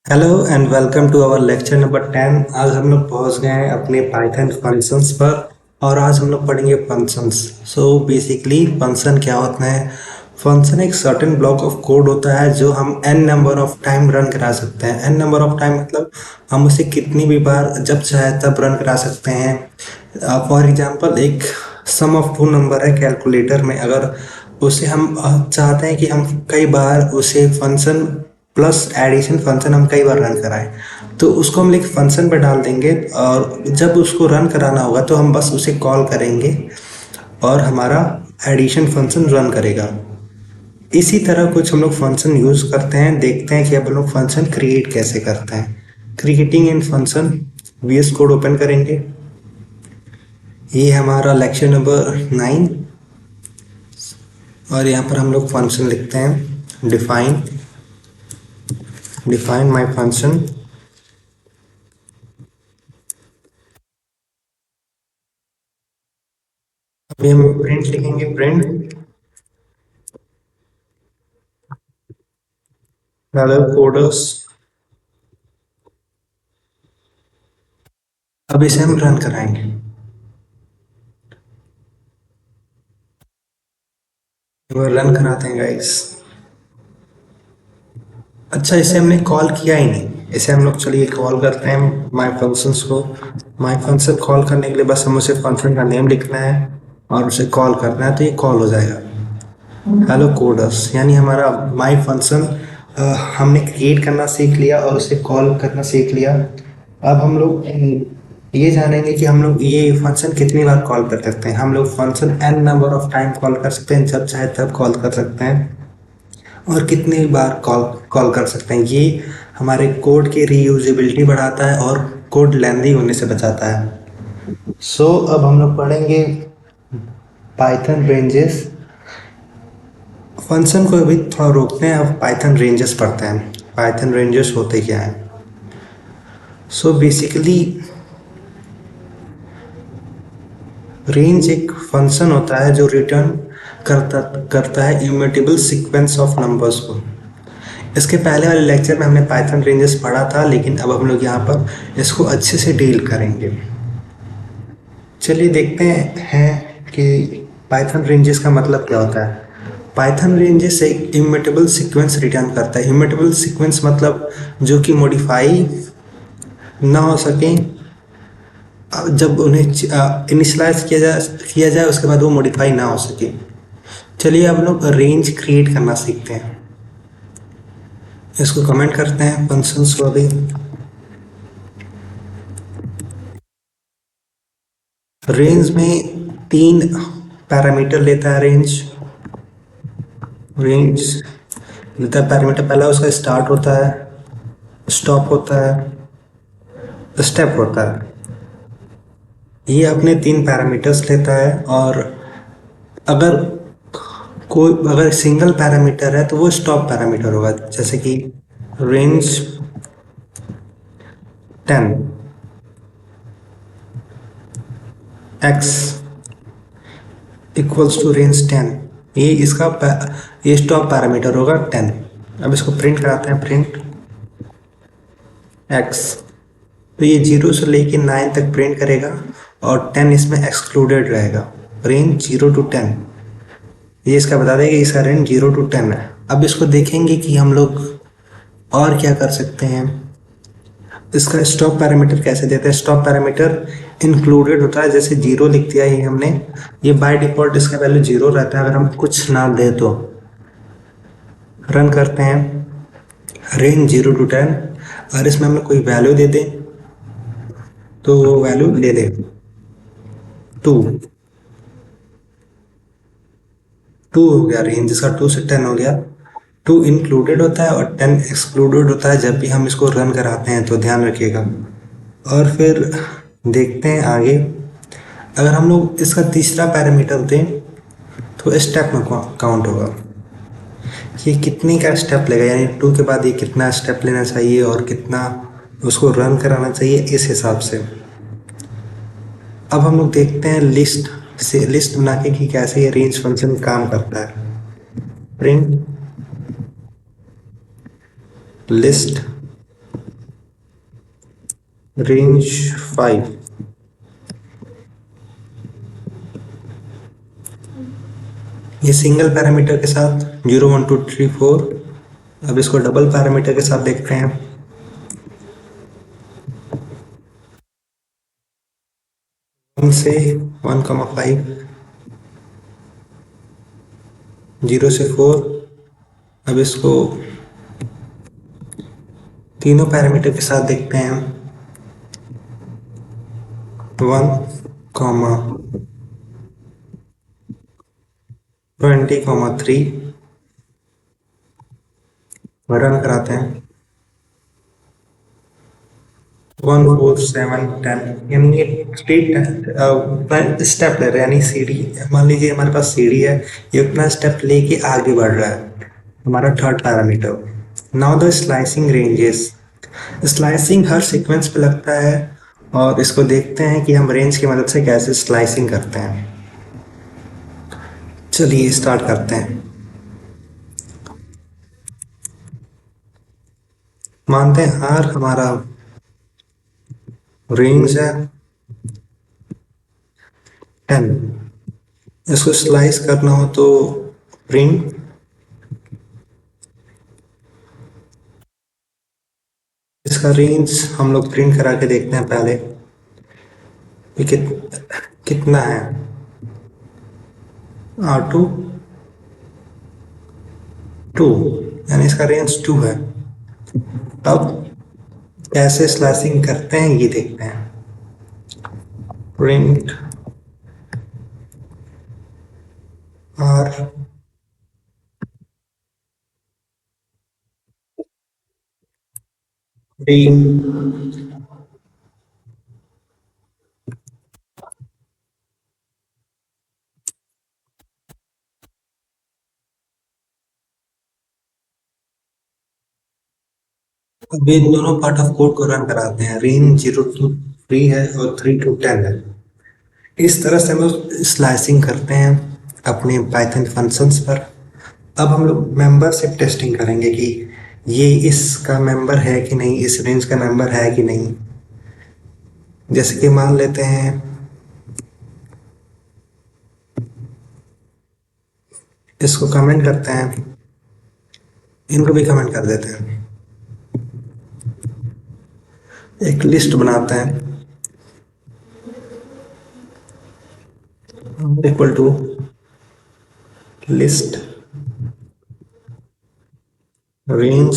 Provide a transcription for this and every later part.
Hello and welcome to our lecture number 10। आज हम लोग पहुंच गए हैं अपने पाइथन फंक्शंस पर और आज हम लोग पढ़ेंगे फंक्शंस। सो बेसिकली फंक्शन क्या होता है? फंक्शन एक सर्टेन ब्लॉक ऑफ कोड होता है जो हम n number of time run करा सकते हैं। n नंबर ऑफ टाइम मतलब हम उसे कितनी भी बार जब चाहे तब रन करा सकते हैं। फॉर एग्जांपल एक सम ऑफ टू नंबर है कैलकुलेटर में, अगर उसे हम चाहते हैं कि हम कई बार उसे फंक्शन प्लस एडिशन फंक्शन हम कई बार रन कराएं, तो उसको हम एक फंक्शन पे डाल देंगे और जब उसको रन कराना होगा तो हम बस उसे कॉल करेंगे और हमारा एडिशन फंक्शन रन करेगा। इसी तरह कुछ हम लोग फंक्शन यूज करते हैं, देखते हैं कि अब हम लोग फंक्शन क्रिएट कैसे करते हैं। Creating in function, VS code open करेंगे। ये हमारा लेक्चर नंबर 9 और यहाँ पर हम लोग फंक्शन लिखते हैं डिफाइन डिफाइन माई फंक्शन। अभी हम प्रिंट लिखेंगे, प्रिंट हेलो कोडर्स। अब इसे हम रन कराएंगे। वो रन कराते हैं गाइस। अच्छा, इसे हमने कॉल किया ही नहीं। इसे हम लोग चलिए कॉल करते हैं माय फंक्शंस को। माय फंक्शन कॉल करने के लिए बस हम उसे फंक्शन का नेम लिखना है और उसे कॉल करना है, तो ये कॉल हो जाएगा। हेलो कोडर्स यानी हमारा माय फंक्शन हमने क्रिएट करना सीख लिया और उसे कॉल करना सीख लिया। अब हम लोग ये जानेंगे कि हम लोग ये फंक्शन कितनी बार कॉल कर सकते हैं। हम लोग function n number of time call कर सकते हैं, जब चाहे तब कॉल कर सकते हैं और कितनी बार कॉल कॉल कर सकते हैं। ये हमारे कोड की रीयूजेबिलिटी बढ़ाता है और कोड लेंदी होने से बचाता है। अब हम लोग पढ़ेंगे पाइथन रेंजेस। फंक्शन को अभी थोड़ा रोकते हैं, अब पाइथन रेंजेस पढ़ते हैं। पाइथन रेंजेस होते क्या हैं? बेसिकली रेंज एक फंक्शन होता है जो रिटर्न करता करता है इम्यूटेबल सीक्वेंस ऑफ नंबर्स को। इसके पहले वाले लेक्चर में हमने पाइथन रेंजेस पढ़ा था, लेकिन अब हम लोग यहाँ पर इसको अच्छे से डील करेंगे। चलिए देखते हैं कि पाइथन रेंजेस का मतलब क्या होता है। पाइथन रेंजेस एक इम्यूटेबल सीक्वेंस रिटर्न करता है। इम्यूटेबल सीक्वेंस मतलब जो कि मॉडिफाई ना हो सके। जब उन्हें इनिशलाइज किया जाए उसके बाद वो मॉडिफाई ना हो सके। चलिए अब लोग रेंज क्रिएट करना सीखते हैं। इसको कमेंट करते हैं फंक्शंस को अभी। रेंज में 3 पैरामीटर लेता है। रेंज रेंज लेता है पैरामीटर। पहला उसका स्टार्ट होता है, स्टॉप होता है, स्टेप होता है। ये अपने 3 पैरामीटर्स लेता है और अगर अगर सिंगल पैरामीटर है तो वो स्टॉप पैरामीटर होगा। जैसे कि range 10 x equals to range 10, ये ये स्टॉप पैरामीटर होगा 10। अब इसको प्रिंट कराते हैं, प्रिंट x। तो ये 0 से लेके 9 तक प्रिंट करेगा और 10 इसमें एक्सक्लूडेड रहेगा। रेंज 0 to 10, ये इसका बता देगा कि इसका रेंज 0 to 10 है। अब इसको देखेंगे कि हम लोग और क्या कर सकते हैं। इसका स्टॉप पैरामीटर कैसे देते हैं? स्टॉप पैरामीटर इंक्लूडेड होता है, जैसे 0 लिख दिया ये हमने। ये बाय डिफॉल्ट इसका वैल्यू 0 रहता है अगर हम कुछ ना दे तो। रन करते हैं रेंज 0 to 10, और इसमें हम लोग कोई वैल्यू दे दें तो वो वैल्यू ले दे 2। 2 हो गया रेंज इसका, 2 से 10 हो गया। 2 इंक्लूडेड होता है और 10 एक्सक्लूडेड होता है जब भी हम इसको रन कराते हैं, तो ध्यान रखिएगा। और फिर देखते हैं आगे। अगर हम लोग इसका तीसरा पैरामीटर दें तो स्टेप में काउंट होगा, ये कितने का स्टेप लेगा, यानी 2 के बाद ये कितना स्टेप लेना चाहिए और कितना उसको रन कराना चाहिए, इस हिसाब से। अब हम लोग देखते हैं लिस्ट से, लिस्ट बना के कि कैसे ये रेंज फंक्शन काम करता है। Print list range 5। ये सिंगल पैरामीटर के साथ 0 1 2 3 4। अब इसको डबल पैरामीटर के साथ देखते हैं। 1 से 1, 5, 0 से 4। अब इसको तीनों पैरामीटर के साथ देखते हैं। 1, 20, 3 रन कराते हैं। 1 4 7 10, यानी ये थ्री स्टेप ले रहे हैं, यानी सीढ़ी। मान लीजिए हमारे पास सीढ़ी है, ये उतना स्टेप लेके आगे बढ़ रहा है, हमारा third parameter. Now the slicing ranges. Slicing her sequence पे लगता है, और इसको देखते हैं कि हम रेंज की मदद से कैसे स्लाइसिंग करते हैं। चलिए स्टार्ट करते हैं। मानते हैं आर हमारा रेंज है 10। इसको स्लाइस करना हो तो प्रिंट इसका रेंज हम लोग प्रिंट करा के देखते हैं पहले कि कितना है। R2 2, यानी इसका रेंज 2 है। अब कैसे स्लाइसिंग करते हैं ये देखते हैं। Print R D। अब ये दोनों पार्ट ऑफ कोड को रन कराते हैं। रेंज 0 to 3 है और 3 to 10 है। इस तरह से हम लोग स्लाइसिंग करते हैं अपने पाइथन फंक्शंस पर। अब हम लोग मेंबरशिप टेस्टिंग करेंगे कि ये इसका मेंबर है कि नहीं, इस रेंज का मेंबर है कि नहीं। जैसे कि मान लेते हैं इसको कमेंट करते हैं, इनको भी कमेंट कर देते हैं। एक लिस्ट बनाते हैं इक्वल टू लिस्ट रेंज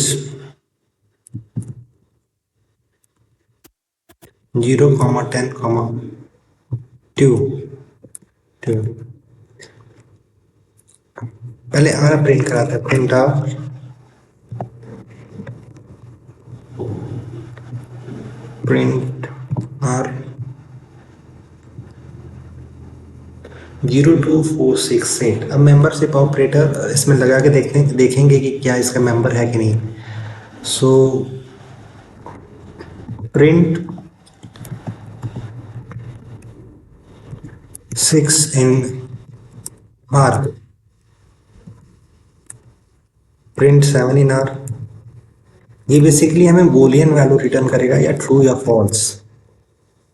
0, 10, 2। पहले आर प्रिंट कराता है। Print r print r 0 2 4 6 8। अब मेंबरशिप ऑपरेटर इसमें लगा के देखेंगे कि क्या इसका मेंबर है कि नहीं। So print 6 in are, print 7 in are. ये बेसिकली हमें बोलियन वैल्यू रिटर्न करेगा, या ट्रू या फॉल्स।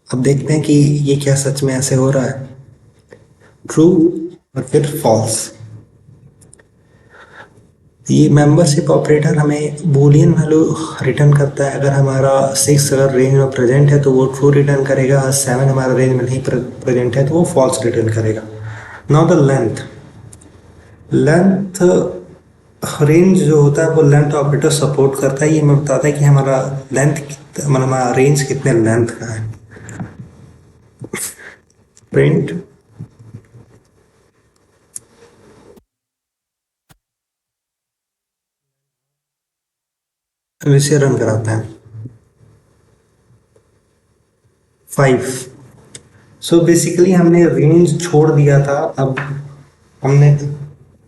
अब देखते हैं कि ये क्या सच में ऐसे हो रहा है, ट्रू और फिर फॉल्स। ये मेंबरशिप ऑपरेटर हमें बूलियन वैल्यू रिटर्न करता है। अगर हमारा 6 अगर रेंज में प्रेजेंट है तो वो ट्रू रिटर्न करेगा, 7 हमारा रेंज में नहीं प्रेजेंट है तो वो फॉल्स रिटर्न करेगा। Now the length. Length range जो होता है वो लेंथ ऑपरेटर सपोर्ट करता है। ये हमें बताता है कि हमारा लेंथ मतलब हमारा रेंज कितने लेंथ का है। प्रिंट इसे रन कराते हैं 5। सो बेसिकली हमने रेंज छोड़ दिया था, अब हमने,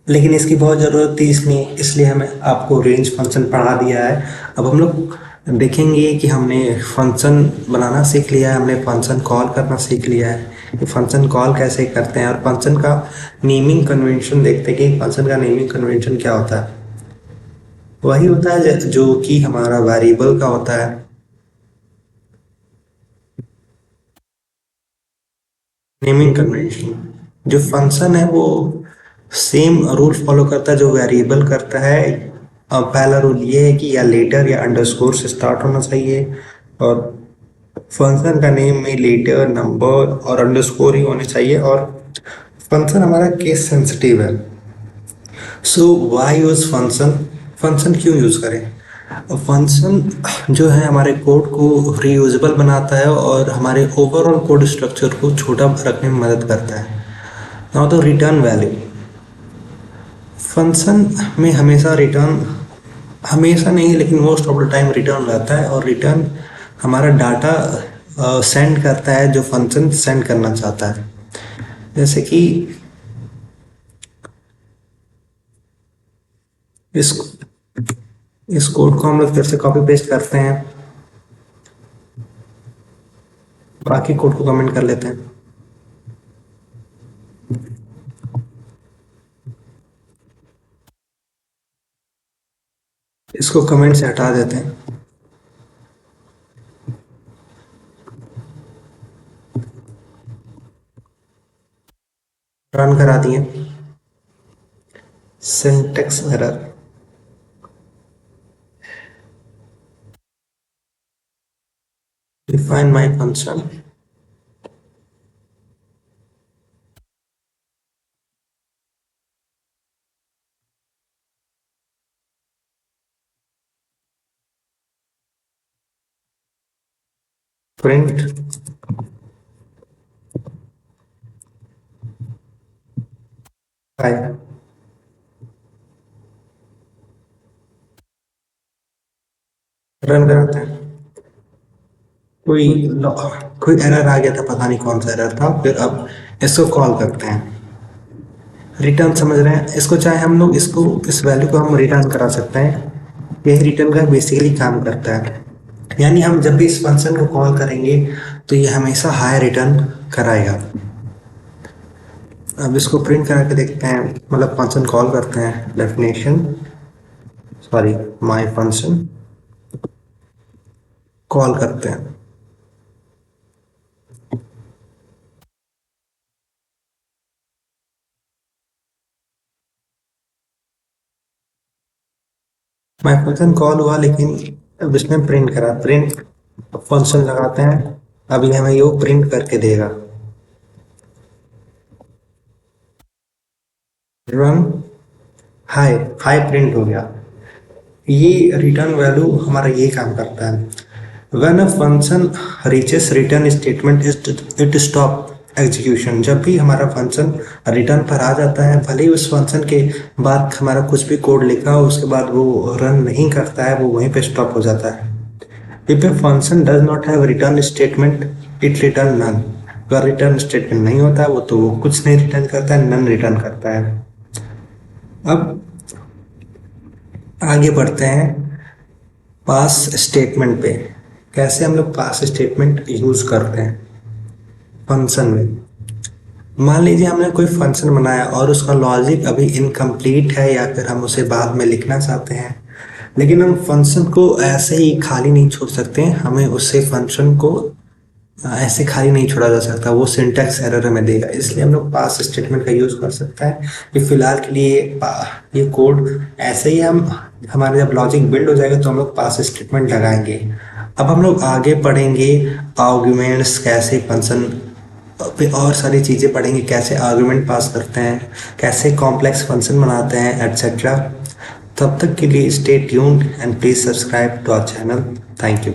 लेकिन इसकी बहुत ज़रूरत थी इसमें, इसलिए हमें आपको रेंज फंक्शन पढ़ा दिया है। अब हम लोग देखेंगे कि हमने फंक्शन बनाना सीख लिया है, हमने फंक्शन कॉल करना सीख लिया है कि फंक्शन कॉल कैसे करते हैं, और फंक्शन का नेमिंग कन्वेंशन देखते हैं कि फंक्शन का नेमिंग कन्वेंशन क्या होता है। वही होता है जो कि हमारा वेरिएबल का होता है। Naming convention. जो फंक्शन है वो सेम रूल फॉलो करता है जो वेरिएबल करता है। अब पहला रूल ये है कि या लेटर या अंडरस्कोर से स्टार्ट होना चाहिए, और फंक्शन का नेम में लेटर नंबर और अंडरस्कोर ही होने चाहिए, और फंक्शन हमारा केस सेंसिटिव है। सो वाई यूज फंक्शन? फंक्शन क्यों यूज करें? फंक्शन जो है हमारे कोड को रीयूजेबल बनाता है और हमारे ओवरऑल कोड स्ट्रक्चर को छोटा रखने में मदद करता है। Now the return value. Function में हमेशा रिटर्न, हमेशा नहीं लेकिन most of the time return रहता है, और रिटर्न हमारा डाटा सेंड करता है जो फंक्शन सेंड करना चाहता है। जैसे कि इस इस कोड को हम लोग फिर से कॉपी पेस्ट करते हैं, बाकी कोड को कमेंट कर लेते हैं। इसको कमेंट से हटा देते हैं। रन करा दिए। Syntax error. Define my function. Print hi. Run कराते हैं। कोई कोई एरर आ गया था, पता नहीं कौन सा एरर था। फिर अब इसको कॉल करते हैं। रिटर्न समझ रहे हैं इसको, चाहे हम लोग इसको इस वैल्यू को हम रिटर्न करा सकते हैं। यही रिटर्न का बेसिकली काम करता है। यानी हम जब भी इस फंक्शन को कॉल करेंगे तो ये हमेशा हाई रिटर्न कराएगा। अब इसको प्रिंट करा के देखते हैं, मतलब फंक्शन कॉल करते हैं। Definition, sorry, my function call करते हैं। माय फंक्शन कॉल हुआ, लेकिन अब इसमें प्रिंट करा। प्रिंट फंक्शन लगाते हैं, अभी हमें ये प्रिंट करके देगा। रन। हाई। हाई प्रिंट हो गया। ये रिटर्न वैल्यू हमारा ये काम करता है। When a function reaches return statement it stop execution. जब भी हमारा फंक्शन रिटर्न पर आ जाता है, भले ही उस फंक्शन के बाद हमारा कुछ भी कोड लिखा हो, उसके बाद वो रन नहीं करता है, वो वहीं पे स्टॉप हो जाता है। If a function does not have return statement it return none. अगर रिटर्न स्टेटमेंट नहीं होता है वो, तो वो कुछ नहीं रिटर्न करता है, नन रिटर्न करता है। अब आगे बढ़ते हैं पास स्टेटमेंट पे। कैसे हम लोग पास स्टेटमेंट यूज करते हैं फंक्शन में। मान लीजिए हमने कोई फंक्शन बनाया और उसका लॉजिक अभी इनकम्प्लीट है, या फिर हम उसे बाद में लिखना चाहते हैं, लेकिन हम फंक्शन को ऐसे ही खाली नहीं छोड़ सकते। हमें उससे फंक्शन को ऐसे खाली नहीं छोड़ा जा सकता, वो सिंटैक्स एरर हमें देगा। इसलिए हम लोग पास स्टेटमेंट का यूज कर सकते हैं। कि फिलहाल के लिए ये कोड ऐसे ही, हम हमारे जब लॉजिक बिल्ड हो जाएगा तो हम लोग पास स्टेटमेंट लगाएंगे। अब हम लोग आगे पढ़ेंगे आर्गुमेंट्स, कैसे फंक्शन पे और सारी चीज़ें पढ़ेंगे, कैसे आर्गुमेंट पास करते हैं, कैसे कॉम्प्लेक्स फंक्शन बनाते हैं, एटसेट्रा। तब तक के लिए stay tuned and please subscribe to our channel. Thank you.